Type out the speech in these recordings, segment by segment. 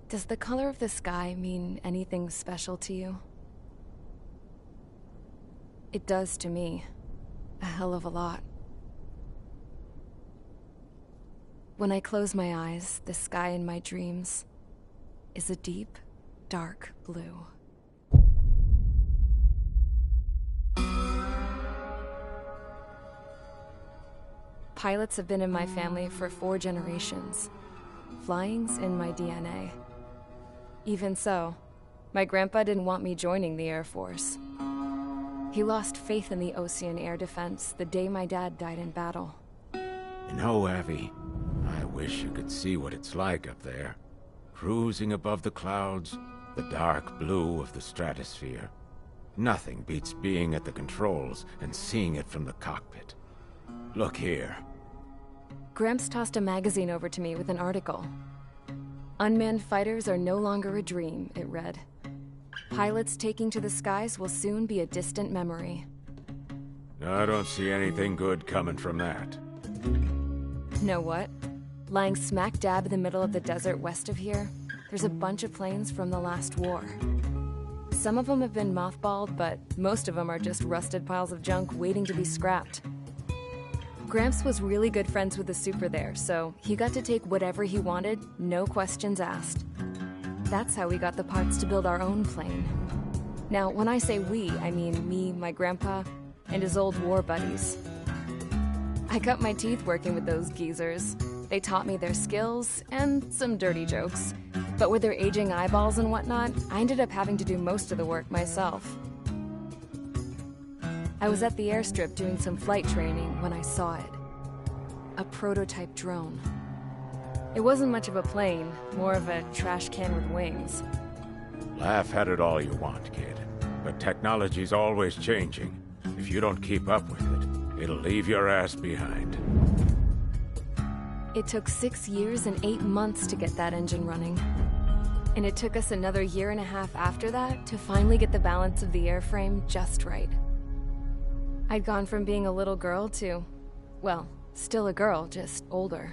Does the color of the sky mean anything special to you? It does to me. A hell of a lot. When I close my eyes, the sky in my dreams is a deep, dark blue. Pilots have been in my family for 4 generations. Flying's in my DNA. Even so, my grandpa didn't want me joining the Air Force. He lost faith in the Ocean Air Defense the day my dad died in battle. You know, Abby, I wish you could see what it's like up there. Cruising above the clouds, the dark blue of the stratosphere. Nothing beats being at the controls and seeing it from the cockpit. Look here. Gramps tossed a magazine over to me with an article. Unmanned fighters are no longer a dream, it read. Pilots taking to the skies will soon be a distant memory. I don't see anything good coming from that. Know what? Lying smack dab in the middle of the desert west of here, there's a bunch of planes from the last war. Some of them have been mothballed, but most of them are just rusted piles of junk waiting to be scrapped. Gramps was really good friends with the super there, so he got to take whatever he wanted, no questions asked. That's how we got the parts to build our own plane. Now, when I say we, I mean me, my grandpa, and his old war buddies. I cut my teeth working with those geezers. They taught me their skills, and some dirty jokes. But with their aging eyeballs and whatnot, I ended up having to do most of the work myself. I was at the airstrip doing some flight training when I saw it. A prototype drone. It wasn't much of a plane, more of a trash can with wings. Laugh at it all you want, kid. But technology's always changing. If you don't keep up with it, it'll leave your ass behind. It took 6 years and 8 months to get that engine running. And it took us another 1.5 years after that to finally get the balance of the airframe just right. I'd gone from being a little girl to, well, still a girl, just older.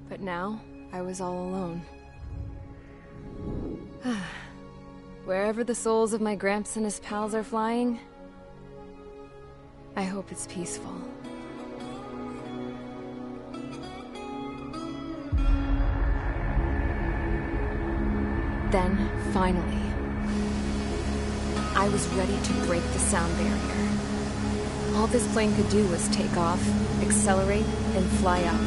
But now, I was all alone. Wherever the souls of my Gramps and his pals are flying, I hope it's peaceful. Then, finally, I was ready to break the sound barrier. All this plane could do was take off, accelerate, and fly up.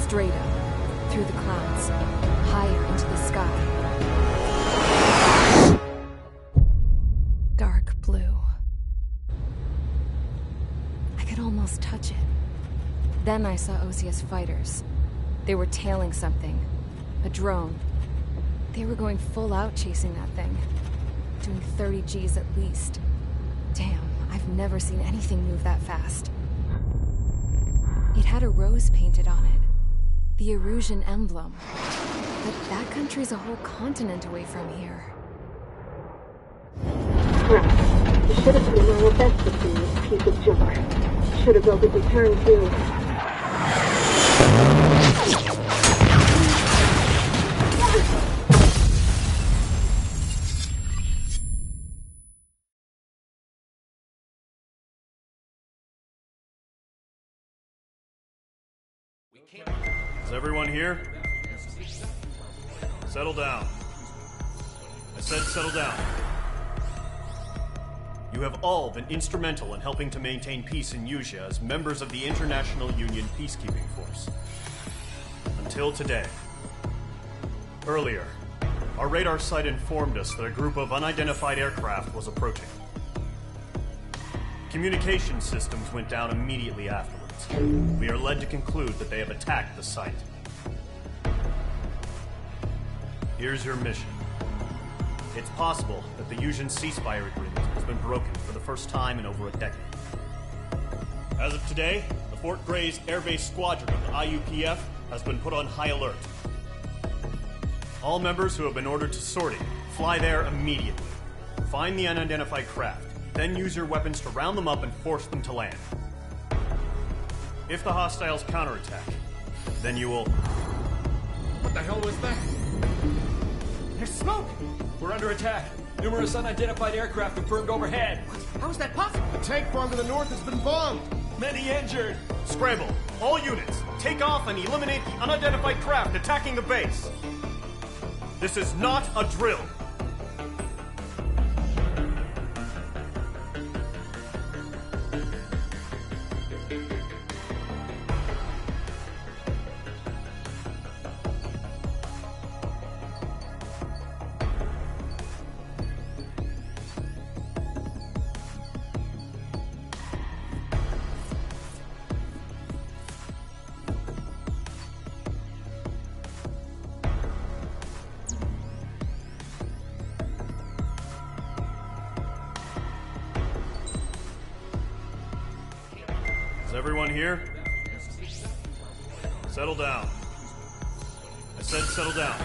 Straight up, through the clouds, higher into the sky. Dark blue. I could almost touch it. Then I saw OCS fighters. They were tailing something. A drone. They were going full out chasing that thing. Doing 30 Gs at least. Damn, I've never seen anything move that fast. It had a rose painted on it. The Erusian emblem. But that country's a whole continent away from here. Right. You should have been doing your best to see this piece of junk. Should have built a return too. Is everyone here? Settle down. I said settle down. You have all been instrumental in helping to maintain peace in Usea as members of the International Union Peacekeeping Force. Until today. Earlier, Our radar site informed us that a group of unidentified aircraft was approaching. Communication systems went down immediately afterwards. We are led to conclude that they have attacked the site. Here's your mission. It's possible that the Yuuzhan ceasefire agreement has been broken for the first time in over a decade. As of today, the Fort Grays Air Base Squadron of the IUPF has been put on high alert. All members who have been ordered to sortie, fly there immediately. Find the unidentified craft, then use your weapons to round them up and force them to land. If the hostiles counterattack, then you will... What the hell was that? There's smoke! We're under attack. Numerous unidentified aircraft confirmed overhead. How is that possible? The tank farm to the north has been bombed. Many injured. Scramble! All units, take off and eliminate the unidentified craft attacking the base! This is not a drill! Is everyone here? Settle down. I said settle down.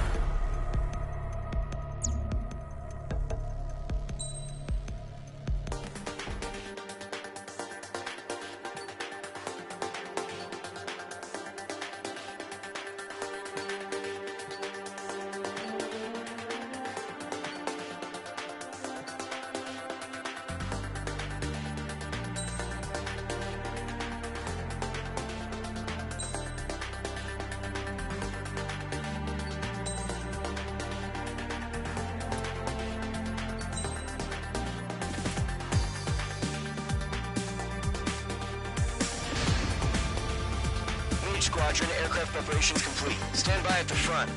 Squadron, aircraft preparations complete. Stand by at the front.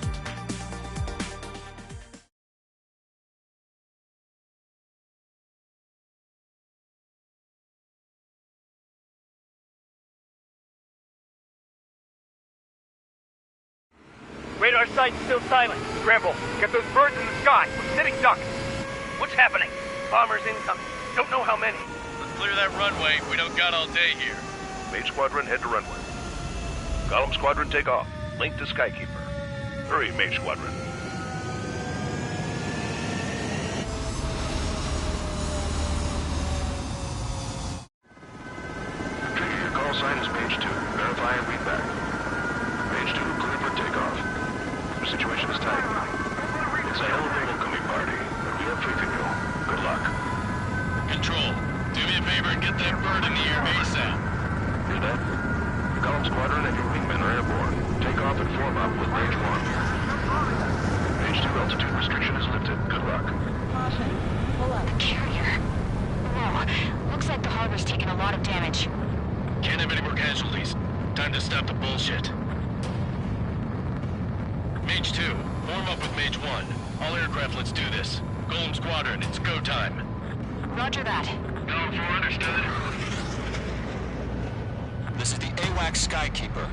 Radar site's still silent. Scramble. Get those birds in the sky. We're sitting ducks. What's happening? Bombers incoming. Don't know how many. Let's clear that runway. We don't got all day here. Mage Squadron, head to runway. Column Squadron, take off. Link to Skykeeper. Hurry, Mage Squadron. Trigger, your call sign is Mage 2. Verify and read back. Mage 2, clear for takeoff. The situation is tight. It's a hell of a welcoming party, but we have faith in you. Good luck. Control, do me a favor and get that bird in the air ASAP. Hear that? Column Squadron and your wingmen are airborne. Take off and form up with Mage 1. Mage 2, altitude restriction is lifted. Good luck. Pull up. Carrier. Whoa. Looks like the harbor's taken a lot of damage. Can't have any more casualties. Time to stop the bullshit. Mage 2, form up with Mage 1. All aircraft, let's do this. Golem Squadron, it's go time. Roger that. Golem 4, understood. This is the AWACS Skykeeper.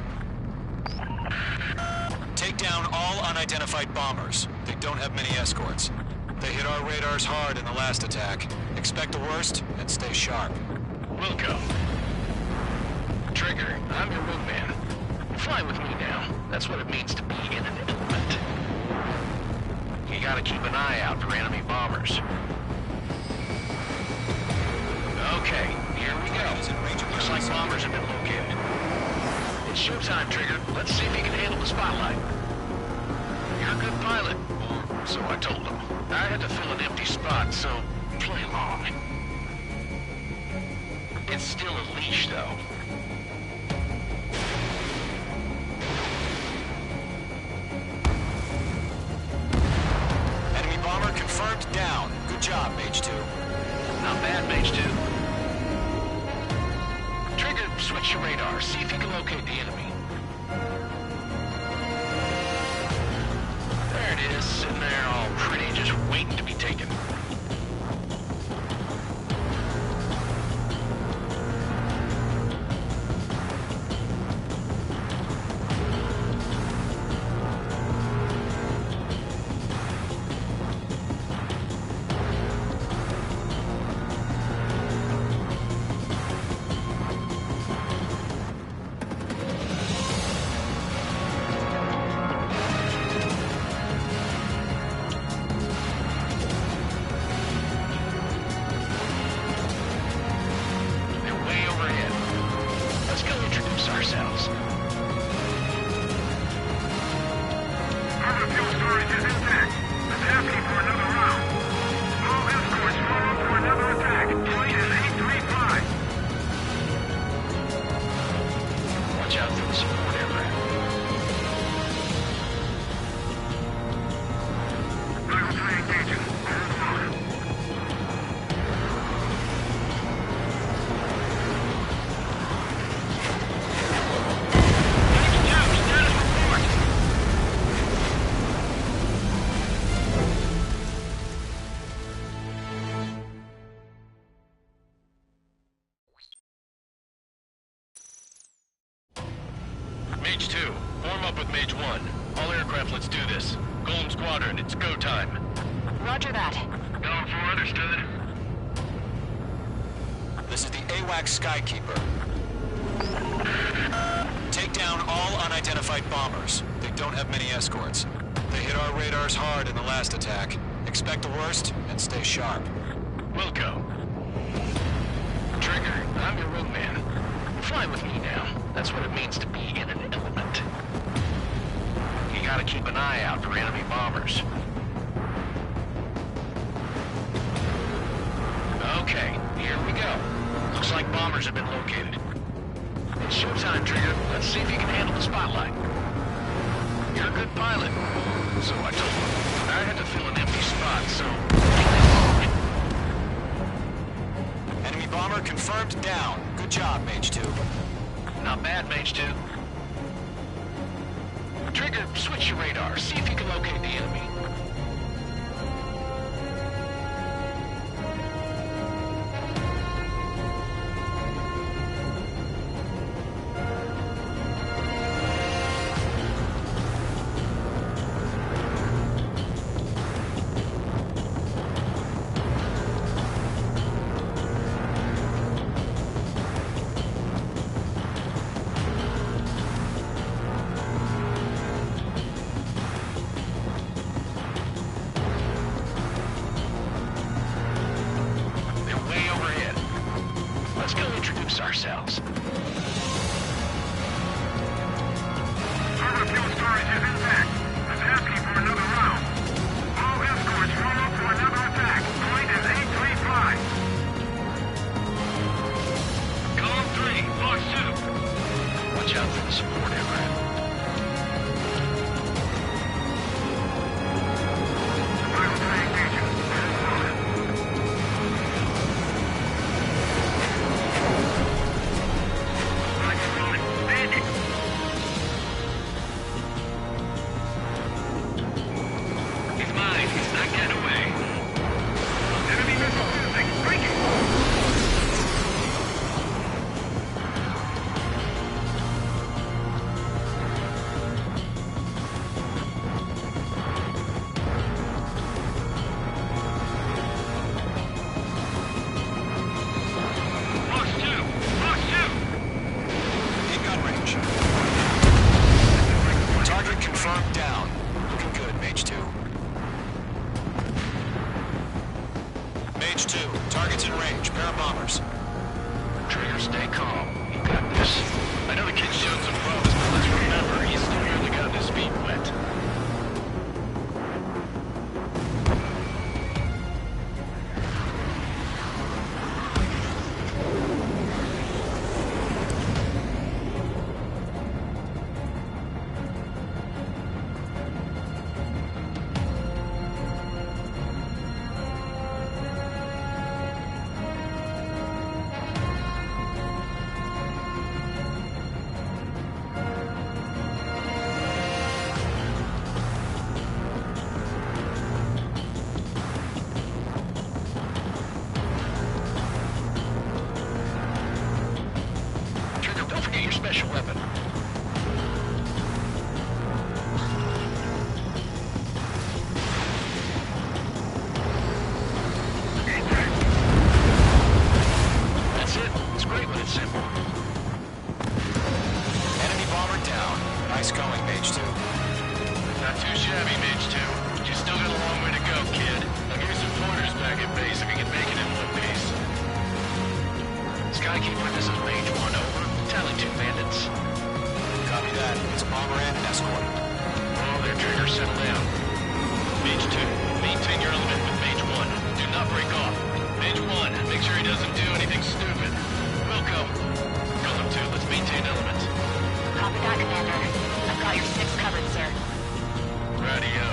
Take down all unidentified bombers. They don't have many escorts. They hit our radars hard in the last attack. Expect the worst and stay sharp. Wilco. Trigger, I'm your wingman. Fly with me now. That's what it means to be in an element. You gotta keep an eye out for enemy bombers. Okay, here we go. Looks like bombers have been located. It's showtime, Trigger. Let's see if you can handle the spotlight. You're a good pilot, or so I told him. I had to fill an empty spot, so play along. It's still a leash, though. Enemy bomber confirmed down. Good job, Mage 2. Not bad, Mage 2. Trigger, switch your radar. See if you can locate the enemy. There it is, sitting there all just waiting to be taken. Mage 2, form up with Mage 1. All aircraft, let's do this. Golem Squadron, it's go time. Roger that. Going for understood. This is the AWACS Skykeeper. Take down all unidentified bombers. They don't have many escorts. They hit our radars hard in the last attack. Expect the worst and stay sharp. Wilco. Trigger, I'm your wingman. Fly with me now. That's what it means to be in an element. You gotta keep an eye out for enemy bombers. Okay, here we go. Looks like bombers have been located. It's showtime, Trigger. Let's see if you can handle the spotlight. You're a good pilot. So I told you. I had to fill an empty spot, so... Enemy bomber confirmed down. Good job, Mage 2. Not bad, Mage 2. Trigger, switch your radar. See if you can locate the enemy. Ourselves. Further fuel storage is intact. It's asking for another round. All escorts roll up for another attack. Point is 835. Column 3, Fox 2. Watch out for the support aircraft. Copy, Mage 2. You still got a long way to go, kid. I'll give you some pointers back at base if you can make it in one piece. Skykeeper, this is Mage 1, over. Tally 2 bandits. Copy that. It's a bomber and an escort. All their triggers, settle down. Mage 2, maintain your element with Mage 1. Do not break off. Mage 1, make sure he doesn't do anything stupid. Wilco. Golem 2, let's maintain element. Copy that, Commander. I've got your 6 covered, sir. Radio.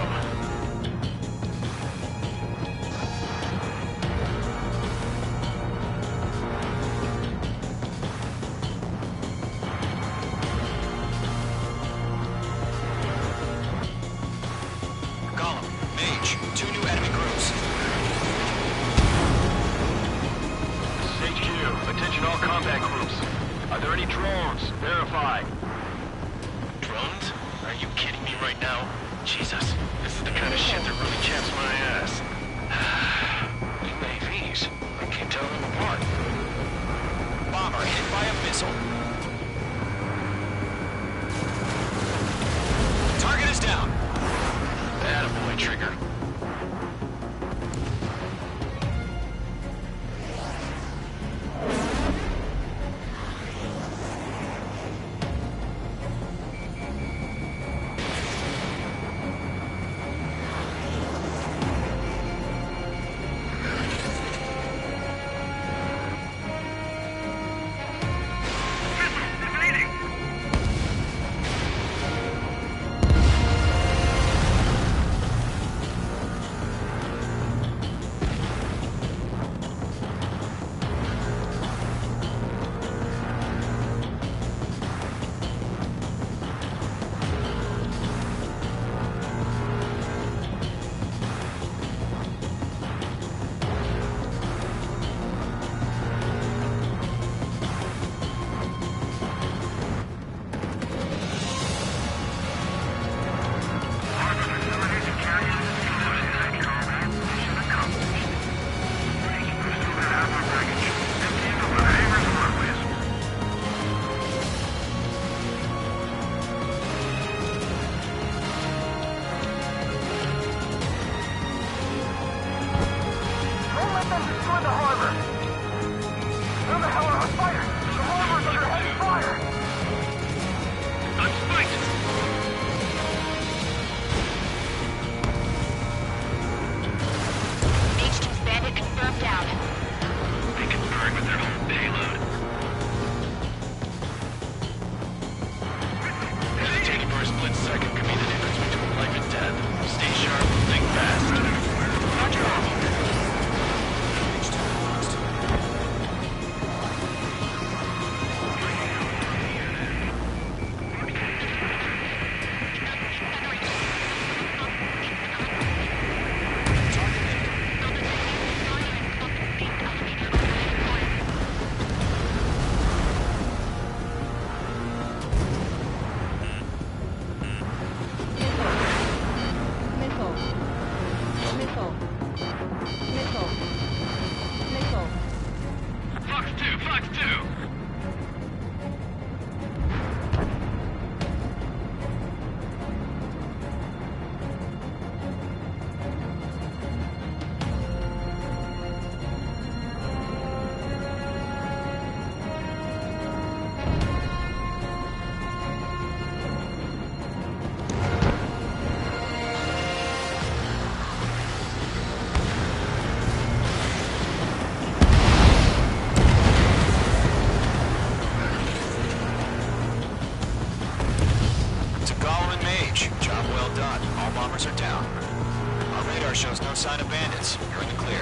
Shows no sign of bandits. You're in the clear.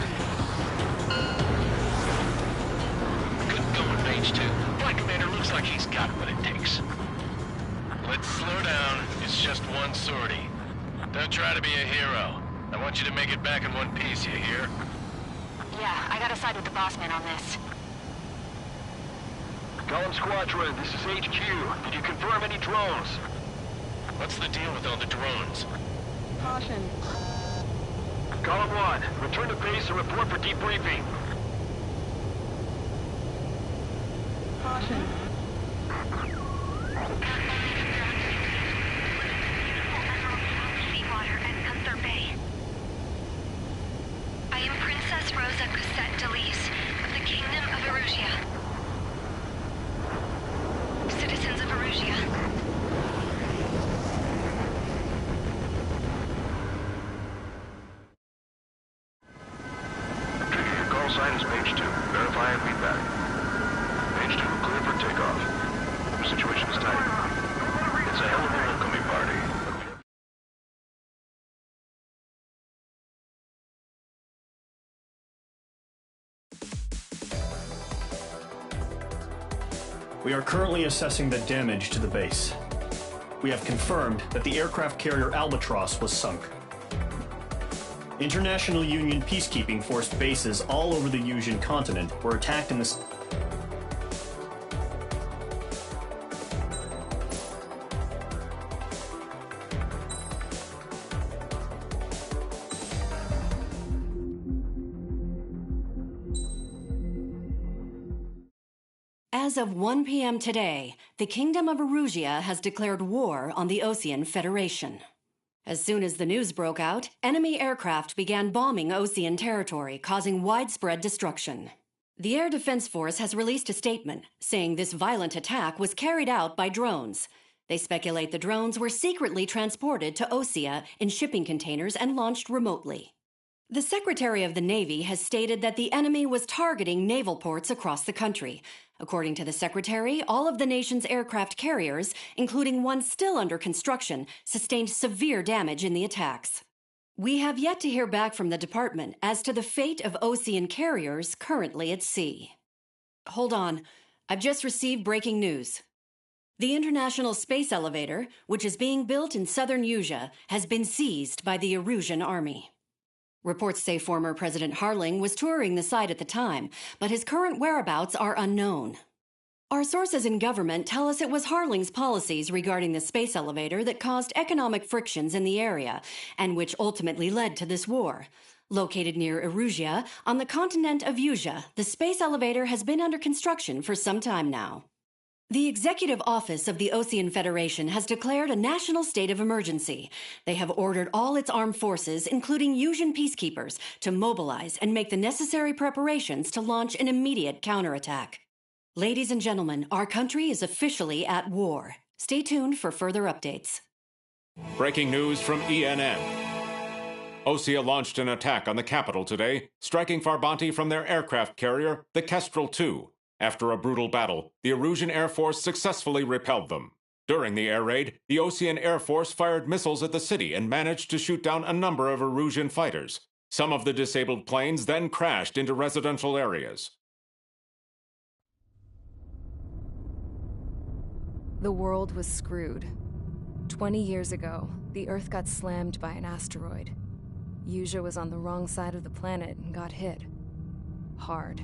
Good going, Mage 2. Black Commander looks like he's got what it takes. Let's slow down. It's just one sortie. Don't try to be a hero. I want you to make it back in one piece, you hear? Yeah, I gotta side with the boss man on this. Golem Squadron, this is HQ. Did you confirm any drones? What's the deal with all the drones? Caution. Column 1, return to base and report for debriefing. Caution. Seawater Princess Rosa Cosette Delise of the Kingdom of Erusia. Citizens of Erusia. Trigger, your call sign is page 2. Verify and read back. Page 2, clear for takeoff. The situation is tight. It's a hell of a welcoming party. We are currently assessing the damage to the base. We have confirmed that the aircraft carrier Albatross was sunk. International Union peacekeeping force bases all over the Yusian continent were attacked in this. As of 1 p.m. today, the Kingdom of Erusia has declared war on the Osean Federation. As soon as the news broke out, enemy aircraft began bombing Osean territory, causing widespread destruction. The Air Defense Force has released a statement saying this violent attack was carried out by drones. They speculate the drones were secretly transported to Osea in shipping containers and launched remotely. The Secretary of the Navy has stated that the enemy was targeting naval ports across the country. According to the Secretary, all of the nation's aircraft carriers, including one still under construction, sustained severe damage in the attacks. We have yet to hear back from the department as to the fate of Osean carriers currently at sea. Hold on. I've just received breaking news. The International Space Elevator, which is being built in southern Yusia, has been seized by the Erusian Army. Reports say former President Harling was touring the site at the time, but his current whereabouts are unknown. Our sources in government tell us it was Harling's policies regarding the space elevator that caused economic frictions in the area, and which ultimately led to this war. Located near Erusia, on the continent of Yusia, the space elevator has been under construction for some time now. The Executive Office of the Osean Federation has declared a national state of emergency. They have ordered all its armed forces, including Yusian peacekeepers, to mobilize and make the necessary preparations to launch an immediate counterattack. Ladies and gentlemen, our country is officially at war. Stay tuned for further updates. Breaking news from ENN. Osea launched an attack on the capital today, striking Farbanti from their aircraft carrier, the Kestrel II. After a brutal battle, the Erusian Air Force successfully repelled them. During the air raid, the Osean Air Force fired missiles at the city and managed to shoot down a number of Erusian fighters. Some of the disabled planes then crashed into residential areas. The world was screwed. 20 years ago, the Earth got slammed by an asteroid. Yusia was on the wrong side of the planet and got hit. Hard.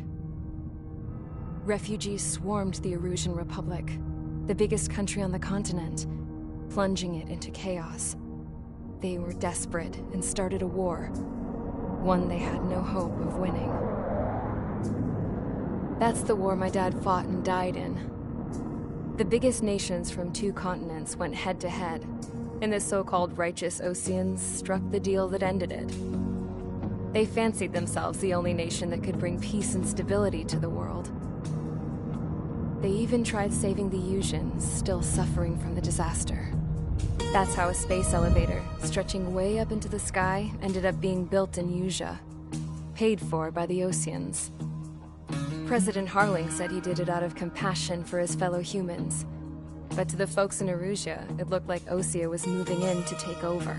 Refugees swarmed the Erusian Republic, the biggest country on the continent, plunging it into chaos. They were desperate and started a war, one they had no hope of winning. That's the war my dad fought and died in. The biggest nations from 2 continents went head-to-head, and the so-called righteous Oseans struck the deal that ended it. They fancied themselves the only nation that could bring peace and stability to the world. They even tried saving the Yusians, still suffering from the disaster. That's how a space elevator, stretching way up into the sky, ended up being built in Yusia, paid for by the Oseans. President Harling said he did it out of compassion for his fellow humans. But to the folks in Erusia, it looked like Osea was moving in to take over.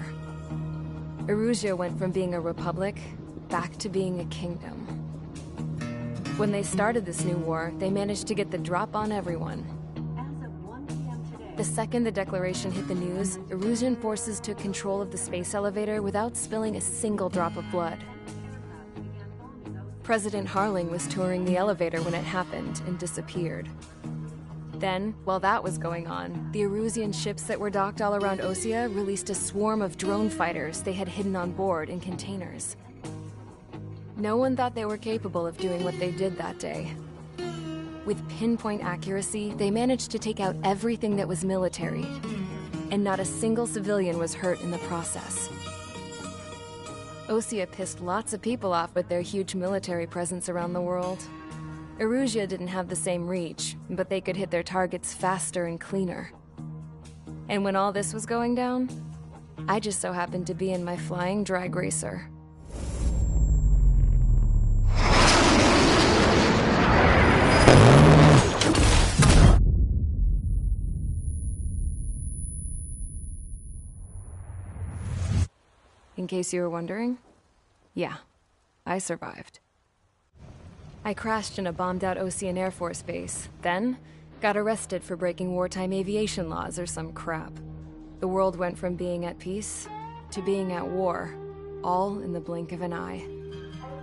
Erusia went from being a republic back to being a kingdom. When they started this new war, they managed to get the drop on everyone. The second the declaration hit the news, Erusian forces took control of the space elevator without spilling a single drop of blood. President Harling was touring the elevator when it happened and disappeared. Then, while that was going on, the Erusian ships that were docked all around Osea released a swarm of drone fighters they had hidden on board in containers. No one thought they were capable of doing what they did that day. With pinpoint accuracy, they managed to take out everything that was military, and not a single civilian was hurt in the process. Osea pissed lots of people off with their huge military presence around the world. Erusia didn't have the same reach, but they could hit their targets faster and cleaner. And when all this was going down, I just so happened to be in my flying drag racer. In case you were wondering, yeah, I survived. I crashed in a bombed-out Osean Air Force base, then got arrested for breaking wartime aviation laws or some crap. The world went from being at peace to being at war, all in the blink of an eye.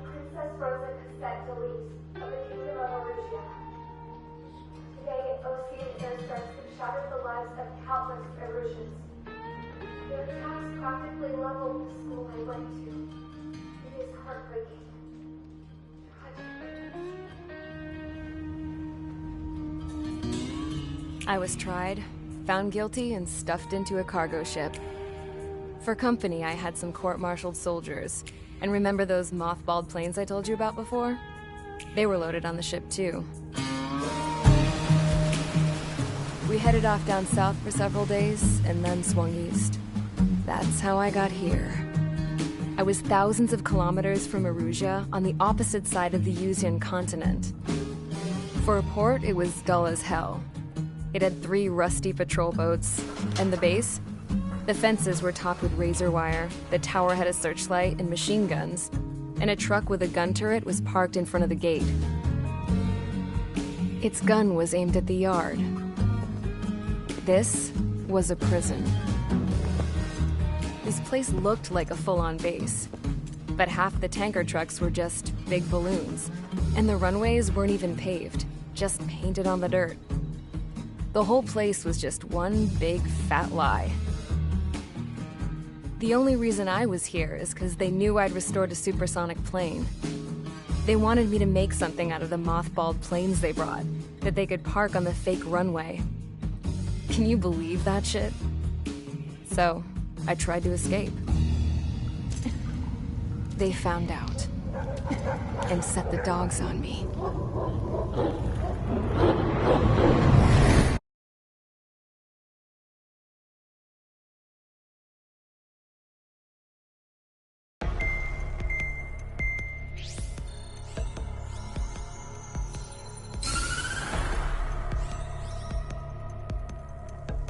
Princess Rosa Cassette Delise of the Kingdom of Erusia. Today, Osean airstrikes have shattered the lives of countless Erusians. Their attacks practically leveled the school I went to. It is heartbreaking. I was tried, found guilty, and stuffed into a cargo ship. For company, I had some court-martialed soldiers. And remember those mothballed planes I told you about before? They were loaded on the ship, too. We headed off down south for several days, and then swung east. That's how I got here. I was thousands of kilometers from Erusia, on the opposite side of the Yuzian continent. For a port, it was dull as hell. It had 3 rusty patrol boats, and the base? The fences were topped with razor wire, the tower had a searchlight and machine guns, and a truck with a gun turret was parked in front of the gate. Its gun was aimed at the yard. This was a prison. This place looked like a full-on base, but half the tanker trucks were just big balloons, and the runways weren't even paved, just painted on the dirt. The whole place was just one big fat lie. The only reason I was here is because they knew I'd restored a supersonic plane. They wanted me to make something out of the mothballed planes they brought, that they could park on the fake runway. Can you believe that shit? So, I tried to escape. They found out, and set the dogs on me.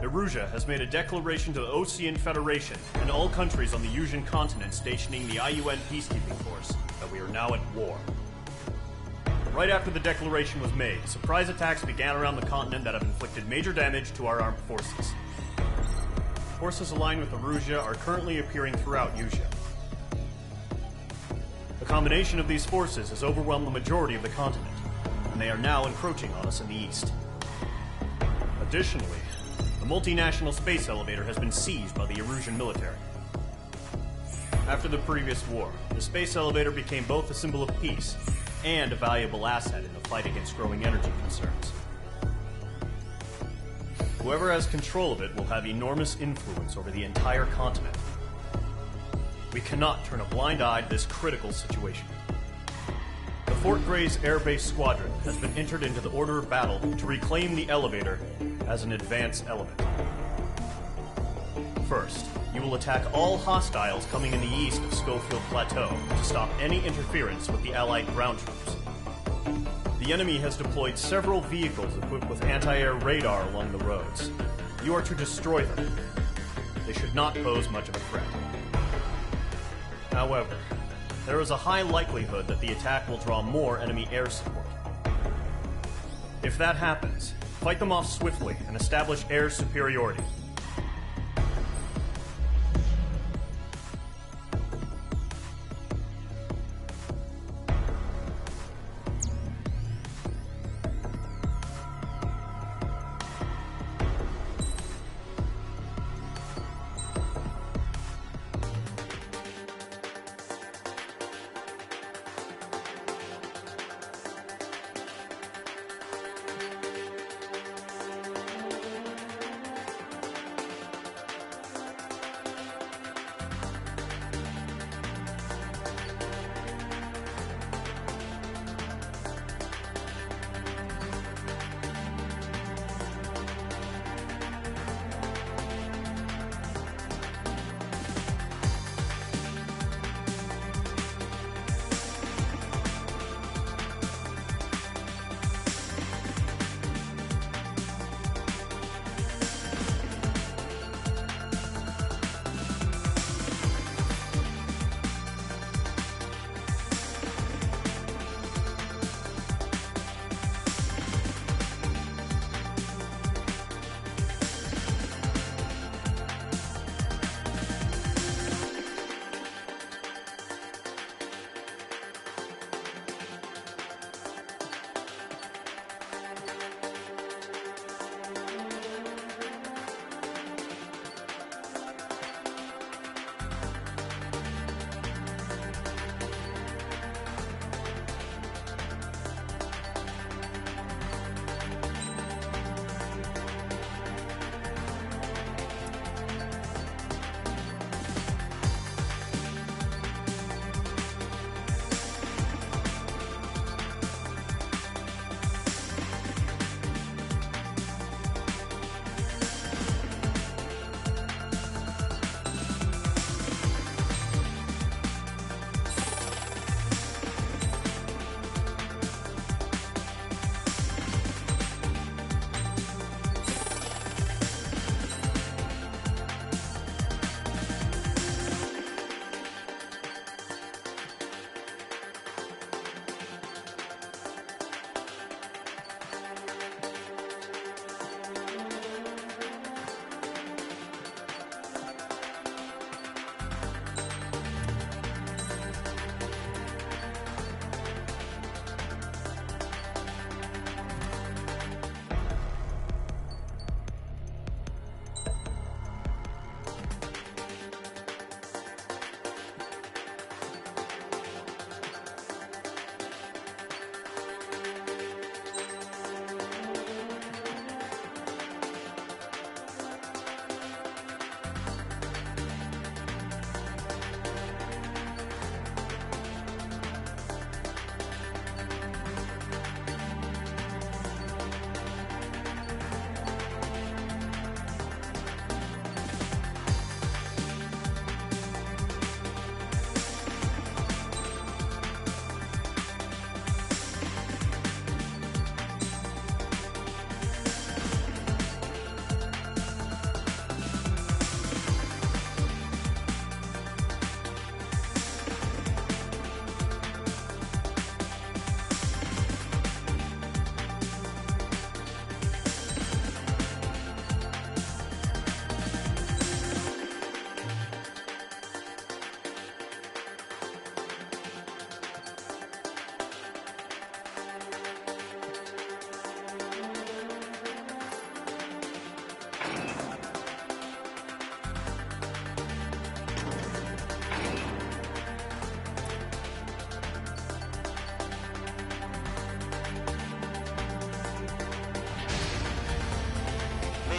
Erusia has made a declaration to the Osean Federation and all countries on the Yuzian continent stationing the IUN peacekeeping force that we are now at war. Right after the declaration was made, surprise attacks began around the continent that have inflicted major damage to our armed forces. Forces aligned with Erusia are currently appearing throughout Yusia. The combination of these forces has overwhelmed the majority of the continent, and they are now encroaching on us in the east. Additionally, the multinational space elevator has been seized by the Erusian military. After the previous war, the space elevator became both a symbol of peace and a valuable asset in the fight against growing energy concerns. Whoever has control of it will have enormous influence over the entire continent. We cannot turn a blind eye to this critical situation. The Fort Gray's Air Base Squadron has been entered into the order of battle to reclaim the elevator as an advance element. First, you will attack all hostiles coming in the east of Schofield Plateau to stop any interference with the Allied ground troops. The enemy has deployed several vehicles equipped with anti-air radar along the roads. You are to destroy them. They should not pose much of a threat. However, there is a high likelihood that the attack will draw more enemy air support. If that happens, fight them off swiftly and establish air superiority.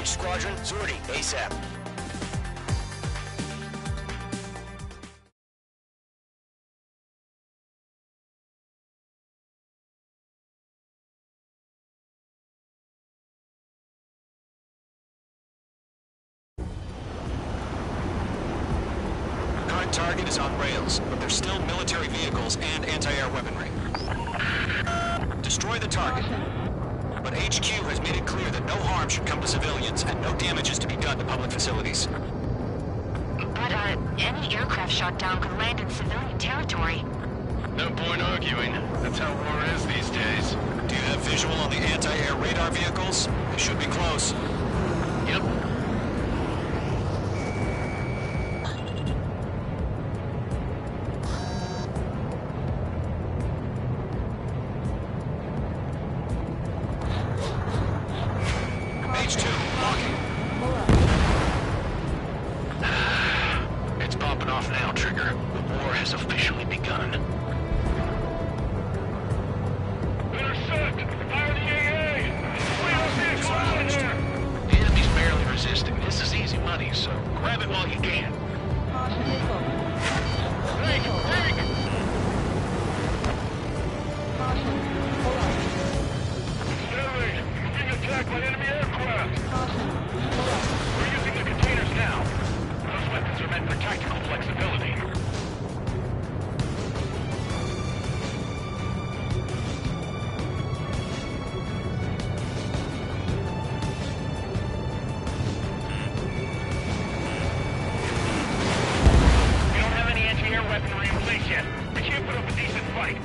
Squadron, Zordy, ASAP. Current target is on rails, but there's still military vehicles and anti-air weaponry. Destroy the target. But HQ has made it clear that no harm should come to civilians and no damage is to be done to public facilities. But, any aircraft shot down could land in civilian territory. No point arguing. That's how war is these days. Do you have visual on the anti-air radar vehicles? They should be close. Yep. H2, walking. It's popping off now, Trigger. The war has officially begun. Intercept! Fire the AA! We are being closed! The enemy's barely resisting. This is easy money, so grab it while you can. Break! Break! Stanley, we're being attacked by enemy aircraft. We're using the containers now. Those weapons are meant for tactical flexibility. We don't have any anti-air weaponry in place yet. We can't put up a decent fight.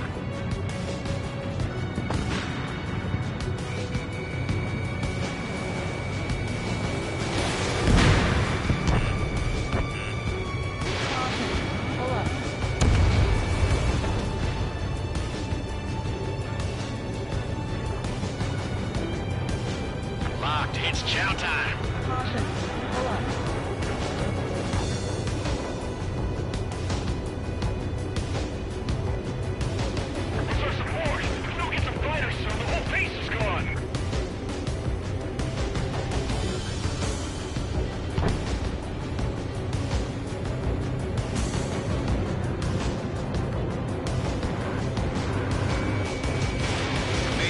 Locked. It's chow time. Where's our support? There's no get some fighters, sir. The whole base is gone.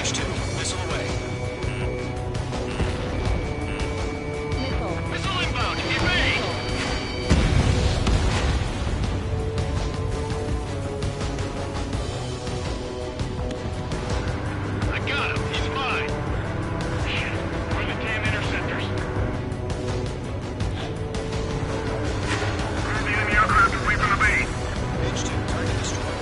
H2, missile away. Missile inbound. Evade! I got him. He's mine. Shit. Where are the damn interceptors? Where's the enemy aircraft away from the base? H2, target destroyed.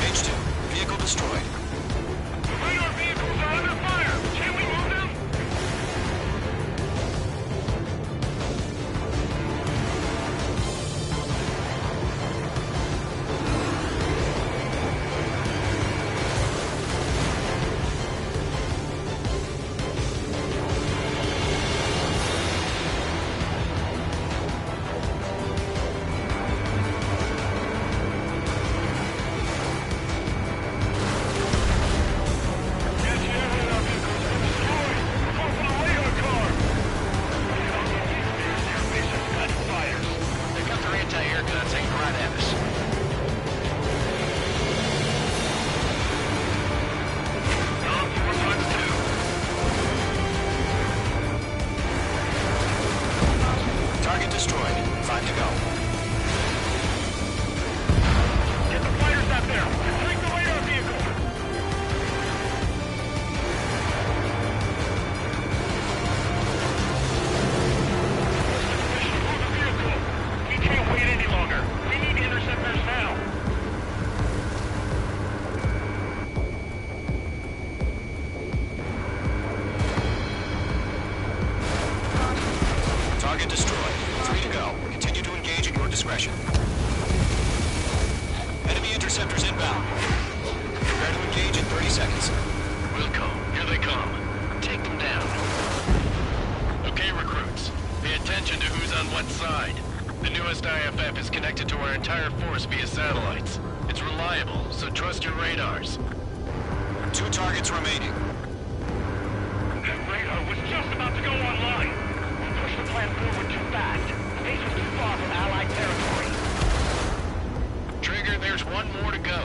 H2, vehicle destroyed. The radar vehicles are under fire. Can we move them? Anti-air radar vehicles are destroyed. We're going for the radar car. These air bases got fires. They got their anti-air guns aimed right at us. On 4x2. Target destroyed. 5 to go. Get the fighters out there. Take the radar vehicle. Move the vehicle. We can't wait any longer. We need interceptors now. Target destroyed. 3 to go. Continue to engage at your discretion. Enemy interceptors inbound. Prepare to engage in 30 seconds. Wilco, here they come. Take them down. Okay, recruits. Pay attention to who's on what side. The newest IFF is connected to our entire force via satellites. It's reliable, so trust your radars. 2 targets remaining. That radar was just about to go online. We pushed the plan forward too fast. The base was too far from Allied territory. Trigger, there's one more to go.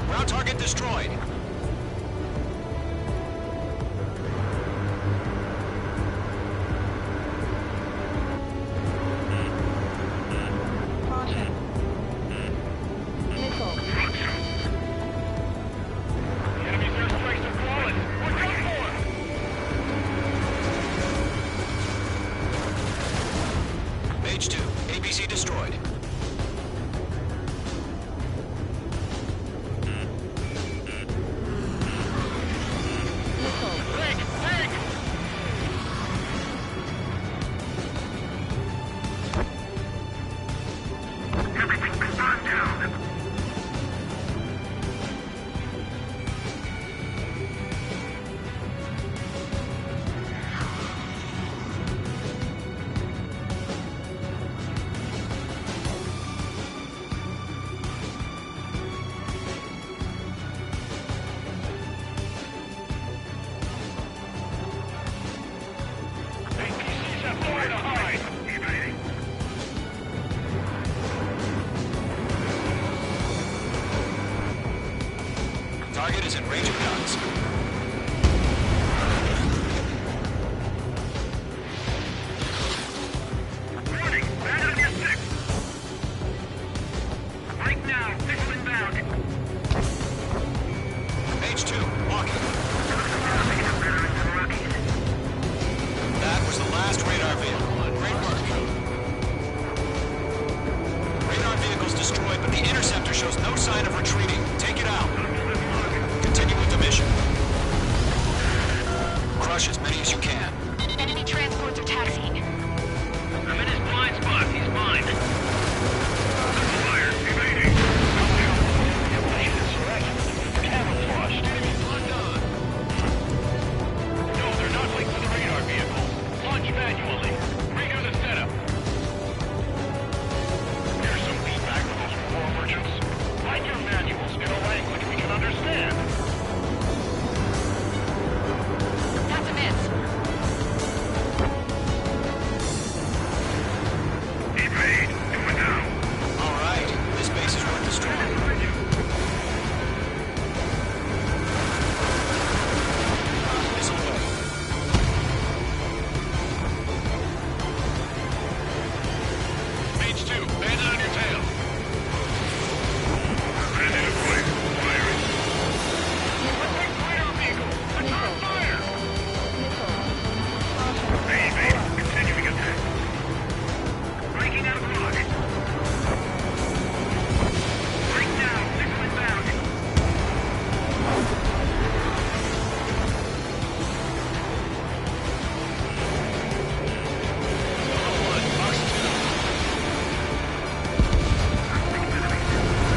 Ground target destroyed. Page 2, ABC destroyed. Target is in range of guns. Warning! Bad on your 6! Right now, 6 inbound! Page 2, walking. That was the last radar vehicle. Great work. Radar vehicle's destroyed, but the interceptor shows no sign of retreating. Take it out. Continue with the mission. Crush as many as you can. Enemy transports are taxiing. I'm in his blind spot. He's mine. Fire! Evading! Camouflaged. Undone. No, they're not linked to the radar vehicle. Launch manually. Redo the setup. Here's some feedback from those war merchants. Write your manuals in a language we can understand. That's a miss. Evade. Do it now. All right. This base is worth destroying. Missile away. Page 2, bandit on your tail. Bandit in place. Firing. Protect radar vehicle. Return fire. Evade. Continuing attack. Breaking out of lock. Right now, 6 inbound.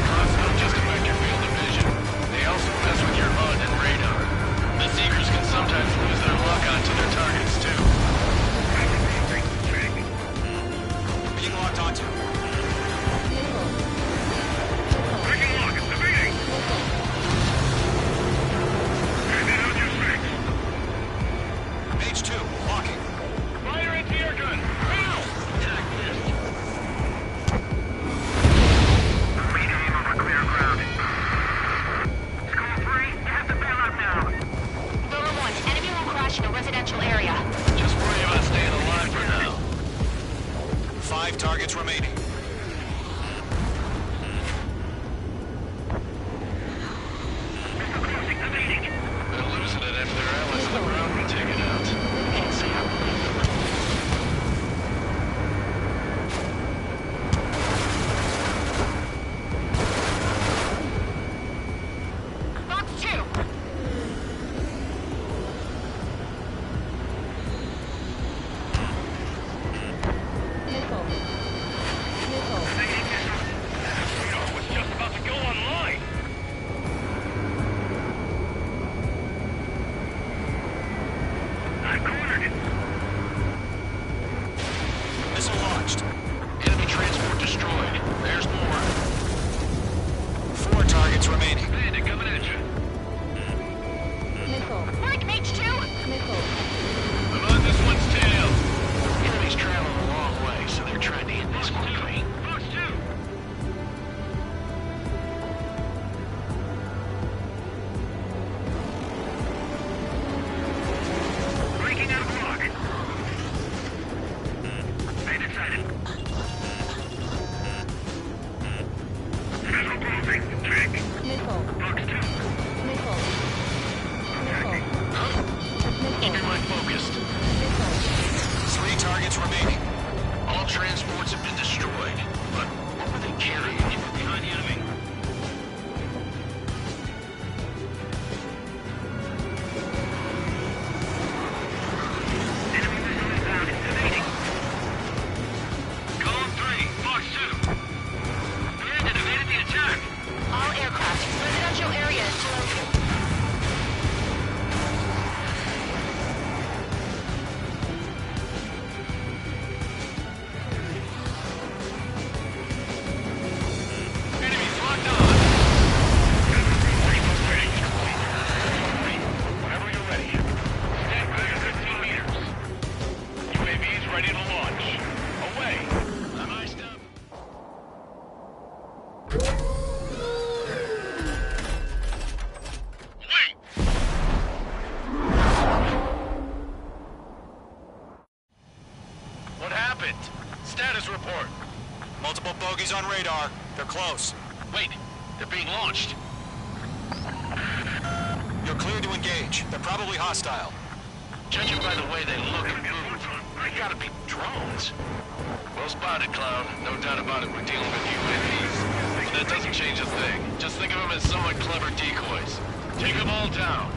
Drones don't just affect your field of vision. They also mess with your HUD and radar. The Seekers can sometimes lose their lock onto their targets, too. Being locked onto. Breaking lock. Evading. Bandit on your 6. Page 2, walking. Fire anti-air gun. Now. Attack this. Rename over clear ground. Score 3, have the bailout now. Rover 1, enemy will crash in a residential area. Just worry about staying alive for now. 5 targets remaining. Evading. They're losing it after their allies on the ground were taken out. Enemies on radar. They're close. Wait, they're being launched. You're clear to engage. They're probably hostile. Judging by the way they look and move, they gotta be drones. Well spotted, Clown. No doubt about it, we're dealing with UAVs. But that doesn't change a thing. Just think of them as somewhat clever decoys. Take them all down.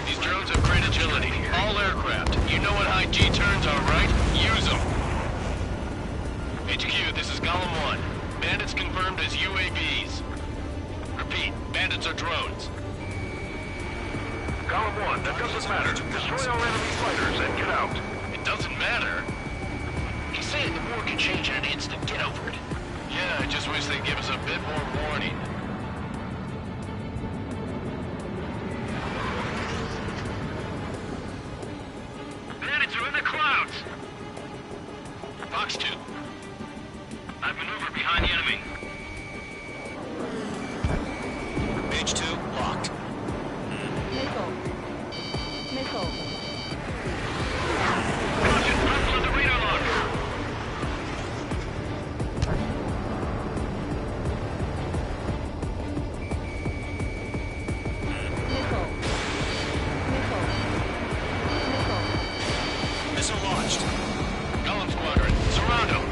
These drones have great agility. All aircraft. You know what high G turns are, right? Use them. HQ, this is Golem 1. Bandits confirmed as UAVs. Repeat, bandits are drones. Column 1, that doesn't matter. Destroy all enemy fighters and get out. It doesn't matter? He's saying the war can change in an instant. Get over it. Yeah, I just wish they'd give us a bit more warning. Bandits are in the clouds! Fox 2. I've maneuvered behind the enemy. Page 2, locked. Missile. Missile. Roger, rifle on the radar lock. Missile. Missile. Missile. Missile launched. Golem Squadron, surround them.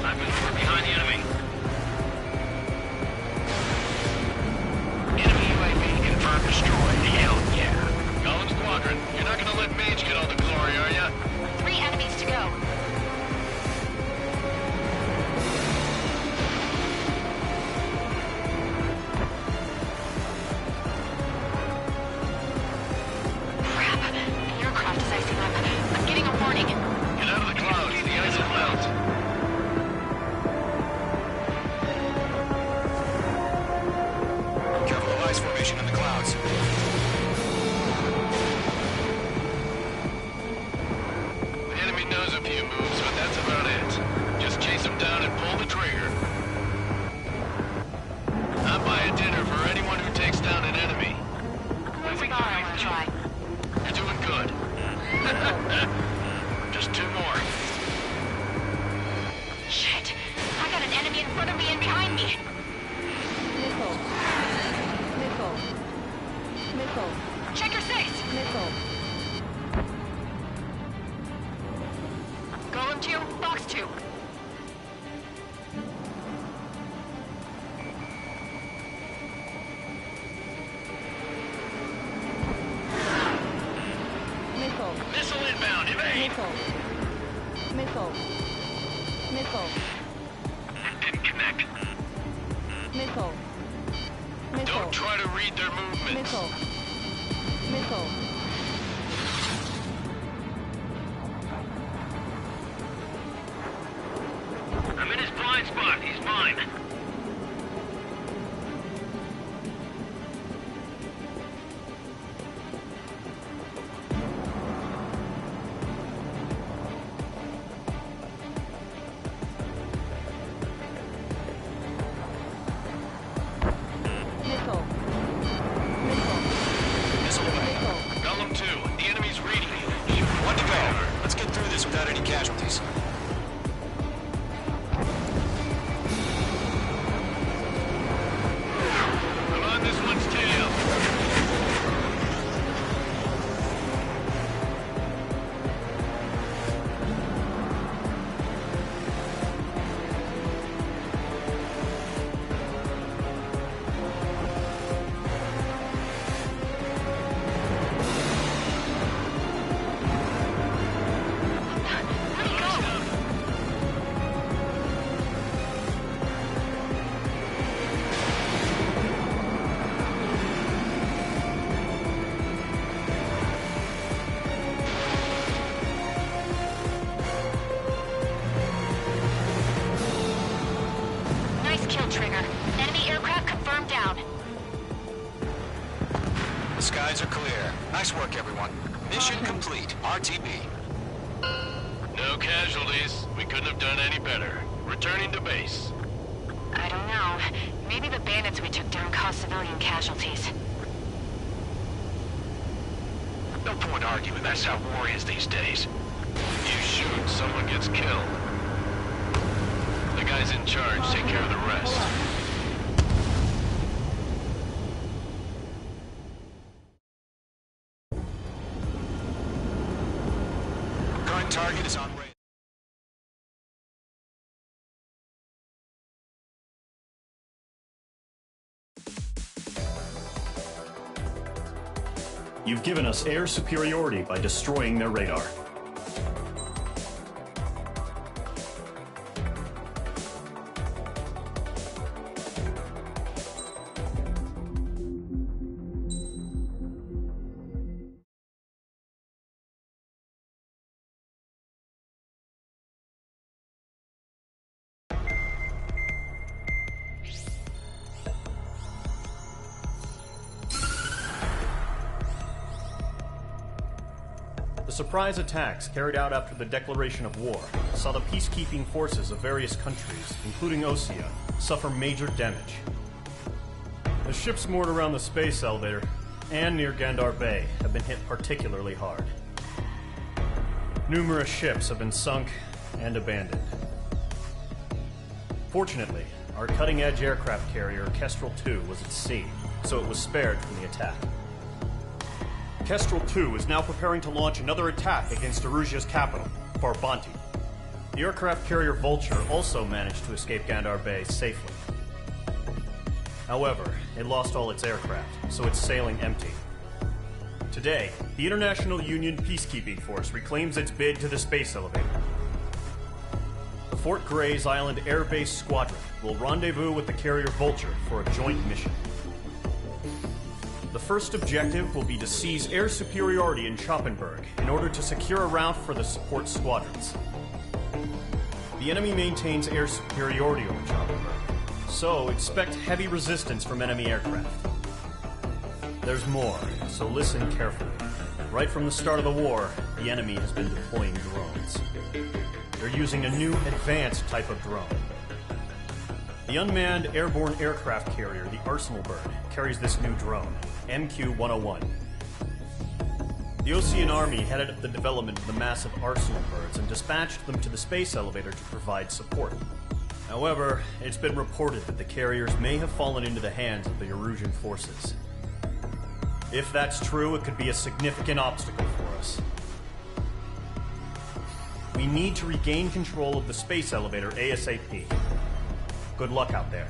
I've maneuvered behind the enemy. Enemy UAV confirmed destroyed. Hell yeah. Golem Squadron, you're not gonna let Mage get all the glory, are ya? 3 enemies to go. Crap. The aircraft is icing up. I'm getting a warning. Get out of the clouds. The ice will melt. Careful of ice formation in the clouds. The enemy knows a few moves, but that's about it. Just chase them down and pull the trigger. I'll buy a dinner for anyone who takes down an enemy. Where's the bar I want to try? You're doing good. Just 2 more. Shit. I got an enemy in front of me and behind me. Missile. Missile. Missile. Check your 6. Missile. Golem 2, Fox 2. Missile. Missile inbound, evade! Missile. Missile. Missile. Didn't connect. Missile. Missile. Don't try to read their movements. Missile. Missile. I'm in his blind spot. He's mine. Missile. Missile. Missile away. Missile. Golem 2, the enemy's reading you. 1 to go. Let's get through this without any casualties. I'm on this one's tail. Where'd he go? Nice kill, Trigger. Enemy aircraft confirmed down. The skies are clear. Nice work, everyone. Mission complete. RTB. No casualties. We couldn't have done any better. Returning to base. I don't know. Maybe the bandits we took down caused civilian casualties. No point arguing. That's how war is these days. You sure? someone gets killed. The guys in charge take care of the rest. Current target is on radar. You've given us air superiority by destroying their radar. The surprise attacks carried out after the declaration of war saw the peacekeeping forces of various countries, including Osea, suffer major damage. The ships moored around the space elevator and near Gandar Bay have been hit particularly hard. Numerous ships have been sunk and abandoned. Fortunately, our cutting-edge aircraft carrier Kestrel II was at sea, so it was spared from the attack. Kestrel II is now preparing to launch another attack against Erusia's capital, Farbanti. The aircraft carrier Vulture also managed to escape Gandar Bay safely. However, it lost all its aircraft, so it's sailing empty. Today, the International Union Peacekeeping Force reclaims its bid to the space elevator. The Fort Grays Island Air Base Squadron will rendezvous with the carrier Vulture for a joint mission. The first objective will be to seize air superiority in Schoppenberg in order to secure a route for the support squadrons. The enemy maintains air superiority over Schoppenberg, so expect heavy resistance from enemy aircraft. There's more, so listen carefully. Right from the start of the war, the enemy has been deploying drones. They're using a new advanced type of drone. The unmanned airborne aircraft carrier, the Arsenal Bird, carries this new drone, MQ-101. The Osean Army headed up the development of the massive Arsenal Birds and dispatched them to the space elevator to provide support. However, it's been reported that the carriers may have fallen into the hands of the Erusian forces. If that's true, it could be a significant obstacle for us. We need to regain control of the space elevator ASAP. Good luck out there.